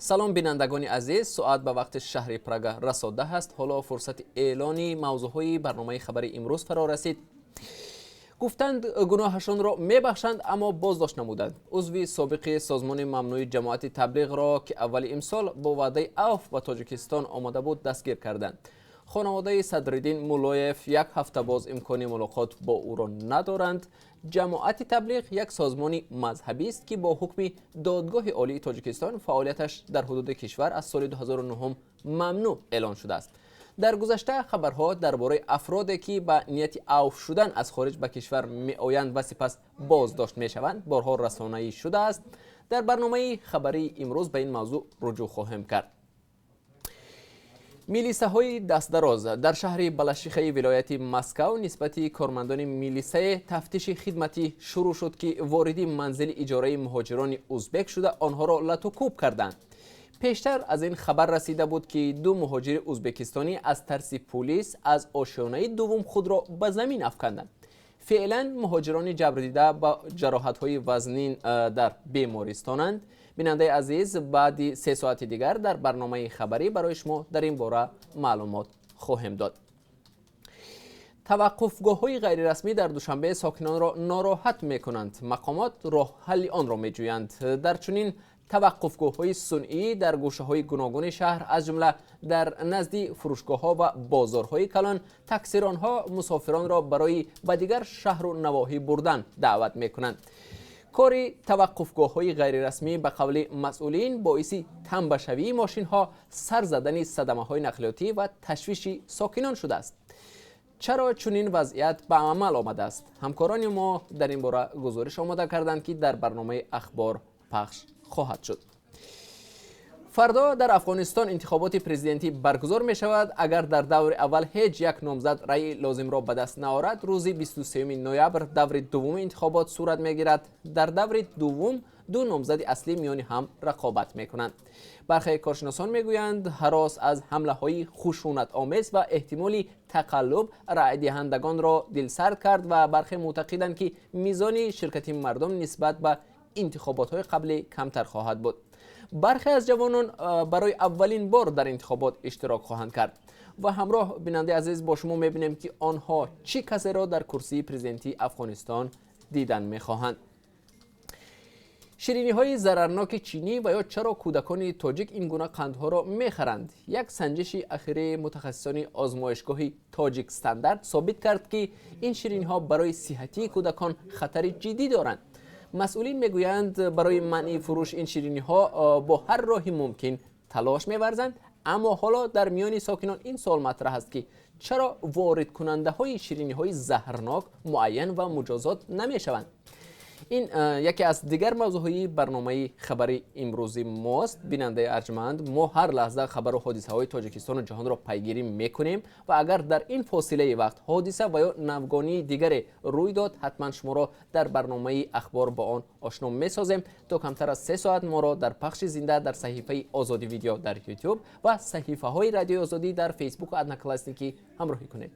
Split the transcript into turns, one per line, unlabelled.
سلام بینندگان عزیز، ساعت به وقت شهر پراگ رسیده است. حالا فرصت اعلان موضوعهای برنامه خبری امروز فرا رسید. گفتند گناهشان را میبخشند اما بازداشت نمودند. عضو سابق سازمان ممنوع جماعت تبلیغ را که اول امسال با وعده عفو به تاجیکستان آمده بود دستگیر کردند. خانواده صدرالدین مولایف یک هفته باز امکان ملاقات با او را ندارند. جماعت تبلیغ یک سازمان مذهبی است که با حکم دادگاه عالی تاجیکستان فعالیتش در حدود کشور از سال 2009 ممنوع اعلان شده است. در گذشته خبرها درباره افرادی که به نیت عفو شدن از خارج به کشور می آیند و سپس بازداشت می شوند بارها رسانه‌ای شده است. در برنامه خبری امروز به این موضوع رجوع خواهیم کرد. میلیسه های دست دراز در شهر بلاشیخه ولایت مسکو نسبت کارمندان میلیسه تفتیش خدمتی شروع شد که واردی منزل اجاره مهاجران ازبک شده آنها را لطوکوب کردند. پیشتر از این خبر رسیده بود که دو مهاجر ازبکستانی از ترس پلیس از آشیانه دوم خود را به زمین افکندند. فعلا مهاجران جبردیده با جراحت‌های وزنین در بیمارستانند. بیننده عزیز، بعد 3 ساعت دیگر در برنامه خبری برای شما در این باره معلومات خواهیم داد. توقفگاه‌های غیررسمی در دوشنبه ساکنان را ناراحت می‌کنند. مقامات راه حل آن را می‌جویند. در چنین توقفگاه‌های صنعی در گوشه‌های گوناگون شهر از جمله در نزد فروشگاه‌ها و بازارهای کلان، تاکسیران‌ها مسافران را برای به دیگر شهر و نواحی بردن دعوت می‌کنند. کاری توقفگاه‌های غیررسمی به قول مسئولین باعث تنبشوی ماشین‌ها، سر زدن صدمه‌های نقلیاتی و تشویش ساکنان شده است. چرا چنین وضعیت به عمل آمده است؟ همکاران ما در این باره گزارش آماده کردند که در برنامه اخبار پخش خواهد شد. فردا در افغانستان انتخابات پرزیدنتی برگزار می شود. اگر در دور اول هیچ یک نامزد رأی لازم را به دست نآورد، روز 23 نوامبر دور دوم انتخابات صورت می گیرد. در دور دوم دو نامزد اصلی میان هم رقابت می کنند. برخی کارشناسان می گویند هراس از حمله های خشونت آمیز و احتمالی تقلب رأی دهندگان را دلسرد کرد و برخی معتقدند که میزان شرکت مردم نسبت به انتخابات های قبلی کمتر خواهد بود. برخی از جوانان برای اولین بار در انتخابات اشتراک خواهند کرد و همراه بیننده عزیز با شما میبینیم که آنها چه کسی را در کرسی پرزیدنتی افغانستان دیدن میخواهند. شیرینی های ضررناک چینی و یا چرا کودکان تاجیک این گونه قندها را میخرند؟ یک سنجش اخیری متخصصان آزمایشگاه تاجیک استاندارد ثابت کرد که این شیرینی ها برای صحتی کودکان خطر جدی دارند. مسئولین میگویند برای منع فروش این شیرینی ها با هر راهی ممکن تلاش می‌ورزند، اما حالا در میان ساکنان این سوال مطرح است که چرا وارد کننده های شیرینی های زهرناک معین و مجازات نمی‌شوند؟ این یکی از دیگر موضوعهای برنامه خبری امروزی ماست. بیننده ارجمند، ما هر لحظه خبر و حادثه های تاجیکستان و جهان را پیگیری میکنیم و اگر در این فاصله وقت حادثه و یا نوگانی دیگری روی داد، حتما شما را در برنامه اخبار با آن آشنا میسازیم. تا کمتر از 3 ساعت ما را در پخش زنده در صحیفه آزادی ویدیو در یوتیوب و صحیفه های رادیو آزادی در فیسبوک و ادنا کلاسیکی همراهی کنید.